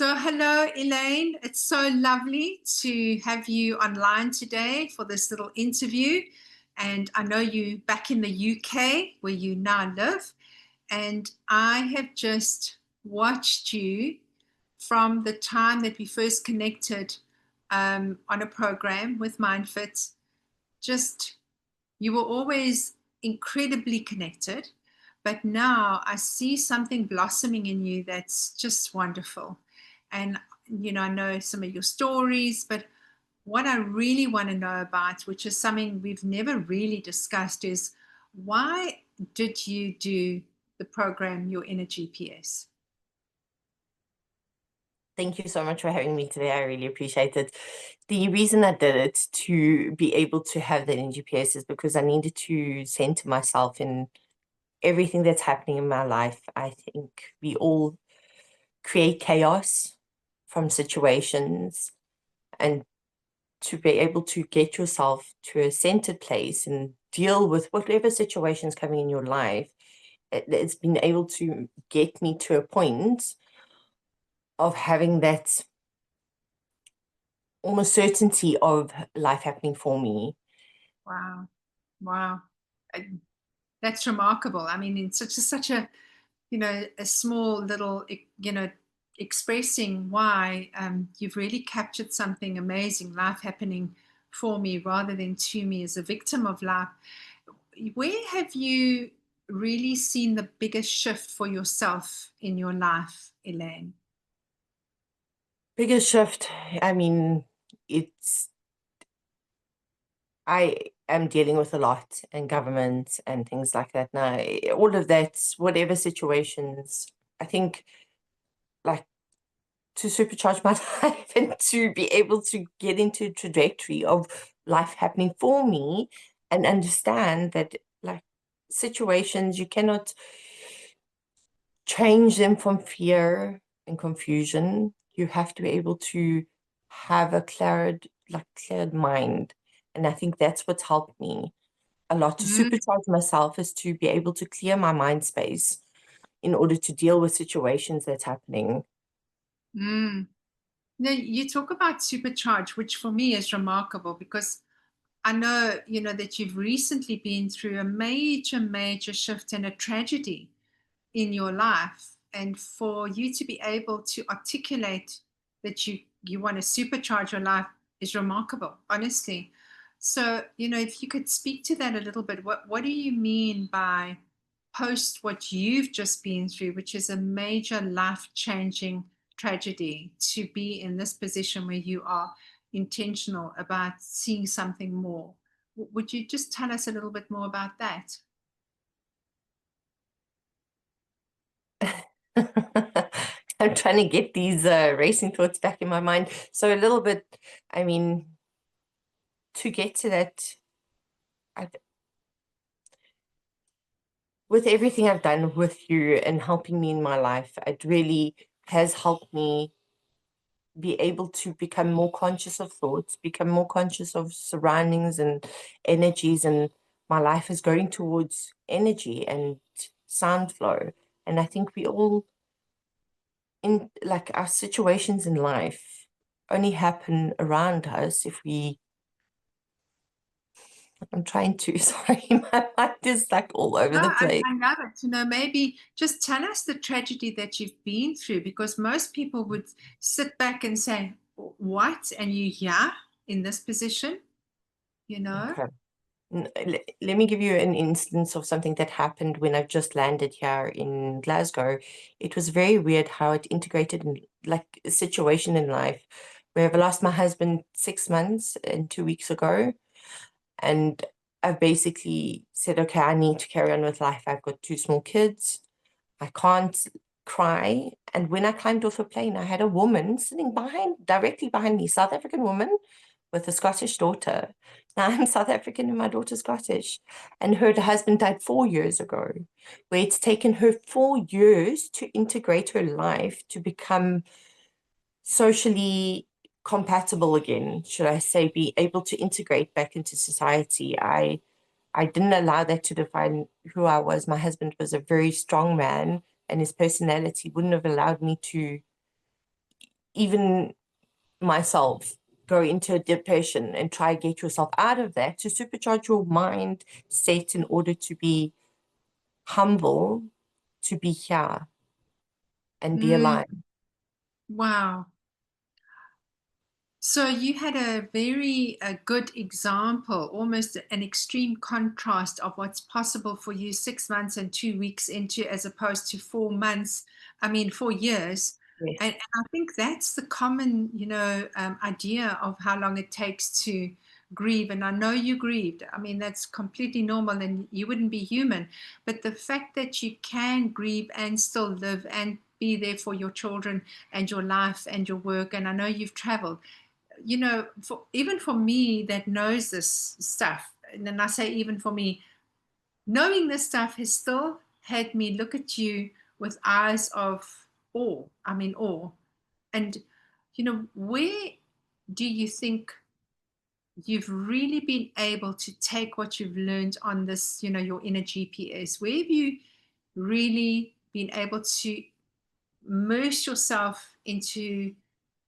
So, hello, Elaine. It's so lovely to have you online today for this little interview. And I know you back in the UK where you now live. And I have just watched you from the time that we first connected on a program with Mindfit. Just you were always incredibly connected, but now I see something blossoming in you that's just wonderful. And, I know some of your stories, but what I really want to know about, which is something we've never really discussed, is why did you do the program, Your Inner GPS? Thank you so much for having me today. I really appreciate it. The reason I did it to be able to have that in GPS is because I needed to center myself in everything that's happening in my life. I think we all create chaos from situations, and to be able to get yourself to a centered place and deal with whatever situation's coming in your life, it's been able to get me to a point of having that almost certainty of life happening for me. Wow. Wow. Uh, That's remarkable. I mean, in such a a small little, expressing why you've really captured something amazing, life happening for me rather than to me as a victim of life. Where have you really seen the biggest shift for yourself in your life, Elaine? Biggest shift, I mean, it's, I am dealing with a lot in government and things like that now. All of that, whatever situations, I think, like, to supercharge my life and to be able to get into a trajectory of life happening for me and understand that, like, situations, you cannot change them from fear and confusion. You have to be able to have a cleared mind. And I think that's what's helped me a lot to Mm, supercharge myself, is to be able to clear my mind space in order to deal with situations that's happening. mm. Now, you talk about supercharge, which for me is remarkable because I know, that you've recently been through a major, major shift and a tragedy in your life. And for you to be able to articulate that you want to supercharge your life is remarkable, honestly. So, if you could speak to that a little bit, what do you mean by post what you've just been through, which is a major life-changing tragedy, to be in this position where you are intentional about seeing something more? Would you just tell us a little bit more about that? I'm trying to get these racing thoughts back in my mind. So a little bit, I mean, to get to that, I, with everything I've done with you and helping me in my life, it really has helped me be able to become more conscious of thoughts, become more conscious of surroundings and energies. And my life is going towards energy and sound flow. And I think we all, in like, our situations in life only happen around us if we, I'm trying to, sorry, my mind is like all over No, the I, place. I love it. Maybe just tell us the tragedy that you've been through, because most people would sit back and say, "What?" And you, yeah, in this position, you know? Okay. Let me give you an instance of something that happened when I've just landed here in Glasgow. It was very weird how it integrated in, like, a situation in life where I lost my husband 6 months and 2 weeks ago. And I've basically said, okay, I need to carry on with life. I've got two small kids. I can't cry. And when I climbed off a plane, I had a woman sitting directly behind me, South African woman with a Scottish daughter. Now I'm South African and my daughter's Scottish. And her husband died 4 years ago, where it's taken her 4 years to integrate her life to become socially compatible again, should I say, be able to integrate back into society. I didn't allow that to define who I was. My husband was a very strong man, and his personality wouldn't have allowed me to even myself go into a depression and try to get yourself out of that to supercharge your mind state in order to be humble, to be here and be Mm, alive. wow. So you had a very good example, almost an extreme contrast of what's possible for you 6 months and 2 weeks into, as opposed to 4 months, 4 years. Yes. And I think that's the common, idea of how long it takes to grieve. And I know you grieved. I mean, that's completely normal and you wouldn't be human. But the fact that you can grieve and still live and be there for your children and your life and your work, and I know you've traveled, even for me that knows this stuff, and then I say even for me, knowing this stuff has still had me look at you with eyes of awe. I mean, awe. And, where do you think you've really been able to take what you've learned on this, your inner GPS? Where have you really been able to immerse yourself into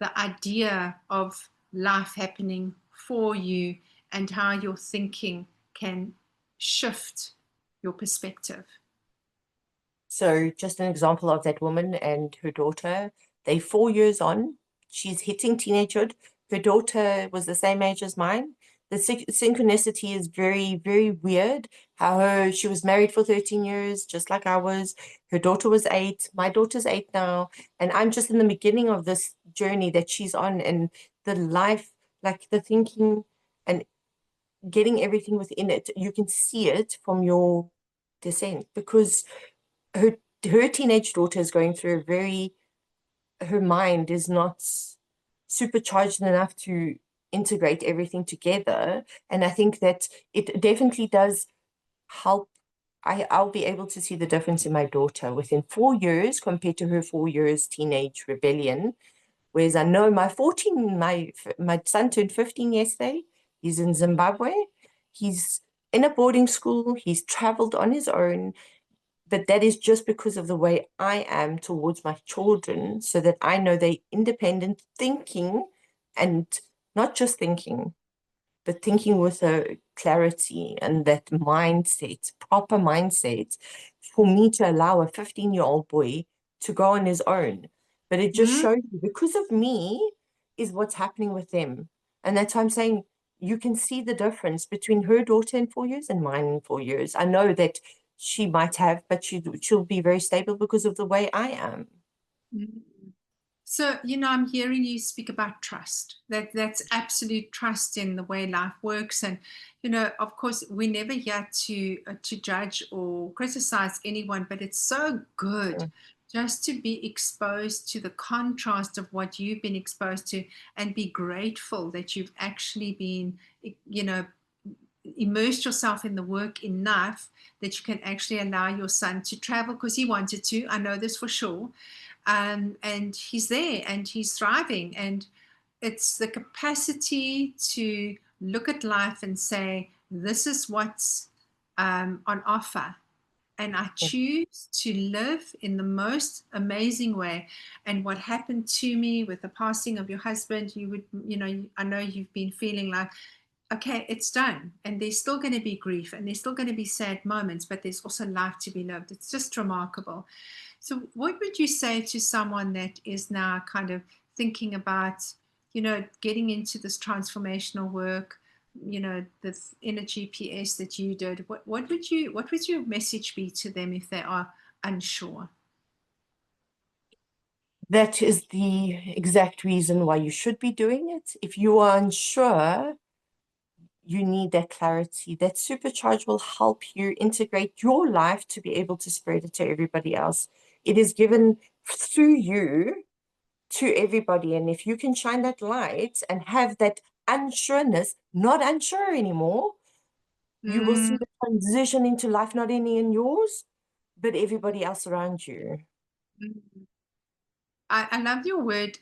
the idea of life happening for you and how your thinking can shift your perspective? So just an example of that woman and her daughter, they 4 years on, she's hitting teenagehood. Her daughter was the same age as mine. The synchronicity is very, very weird. She was married for 13 years, just like I was. Her daughter was 8. My daughter's 8 now. And I'm just in the beginning of this journey that she's on, and the life, like the thinking and getting everything within it, you can see it from your descent because her her teenage daughter is going through a very her mind is not supercharged enough to integrate everything together. And I think that it definitely does help. I'll be able to see the difference in my daughter within 4 years compared to her 4 years teenage rebellion. Whereas I know my son turned 15 yesterday. He's in Zimbabwe. He's in a boarding school. He's traveled on his own, but that is just because of the way I am towards my children, so that I know they're independent thinking, and not just thinking, but thinking with a clarity and that mindset, proper mindset, for me to allow a 15-year-old boy to go on his own. But it just Mm, shows you, because of me, is what's happening with them. And that's why I'm saying you can see the difference between her daughter in 4 years and mine in 4 years. I know that she might have, but she'll be very stable because of the way I am. mm. So, I'm hearing you speak about trust. That's absolute trust in the way life works. And, of course, we're never here to judge or criticize anyone, but it's so good Mm. just to be exposed to the contrast of what you've been exposed to and be grateful that you've actually been, you know, immersed yourself in the work enough that you can actually allow your son to travel because he wanted to. I know this for sure. And he's there and he's thriving. And it's the capacity to look at life and say, this is what's on offer. And I choose to live in the most amazing way. And what happened to me with the passing of your husband, I know you've been feeling like, okay, it's done. And there's still going to be grief and there's still going to be sad moments, but there's also life to be lived. It's just remarkable. So, what would you say to someone that is now kind of thinking about, getting into this transformational work, the inner GPS that you did? What would your message be to them if they are unsure? That is the exact reason why you should be doing it. If you are unsure, you need that clarity. That supercharge will help you integrate your life to be able to spread it to everybody else. It is given through you to everybody. And if you can shine that light and have that unsureness, not unsure anymore, you will see Mm, the transition into life, not only in yours, but everybody else around you. mm. I love your word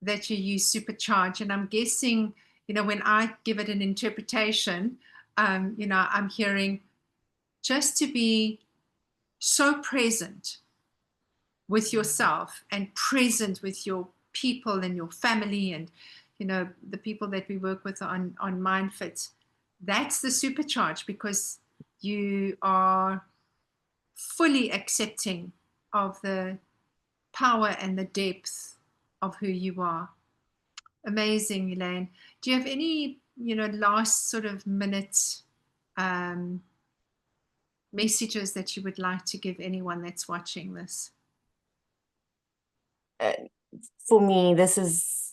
that you use, supercharge. And I'm guessing, when I give it an interpretation, I'm hearing just to be so present with yourself and present with your people and your family and, the people that we work with on Mindfit, that's the supercharge, because you are fully accepting of the power and the depth of who you are. Amazing, Elaine. Do you have any, last sort of minute um, messages that you would like to give anyone that's watching this? For me, this has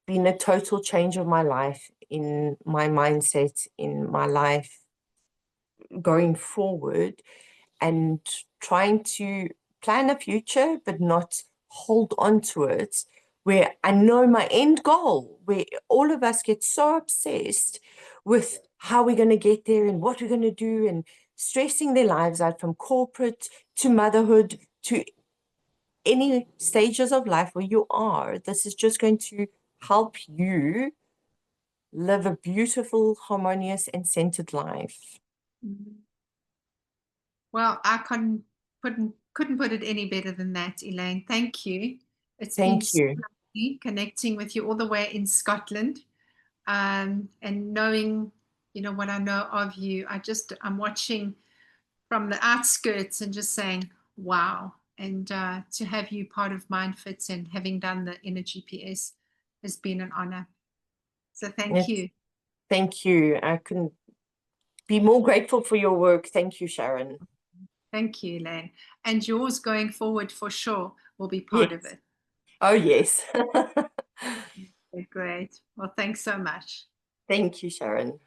been a total change of my life, in my mindset, in my life going forward, and trying to plan a future, but not hold on to it, where I know my end goal, where all of us get so obsessed with how we're going to get there and what we're going to do, and stressing their lives out, from corporate to motherhood to any stages of life where you are. This is just going to help you live a beautiful, harmonious, and centered life. Mhm. Well, I couldn't put it any better than that, Elaine. Thank you. It's been Thank so you. lovely connecting with you all the way in Scotland, and knowing, what I know of you. I'm watching from the outskirts and just saying, wow. And to have you part of Mindfit and having done the inner GPS has been an honor. So thank Yes, you. thank you. I couldn't be more grateful for your work. Thank you, Sharon. Thank you, Elaine. And yours going forward for sure will be part of Yes. it. Oh, yes. Okay, great. Well, thanks so much. Thank you, Sharon.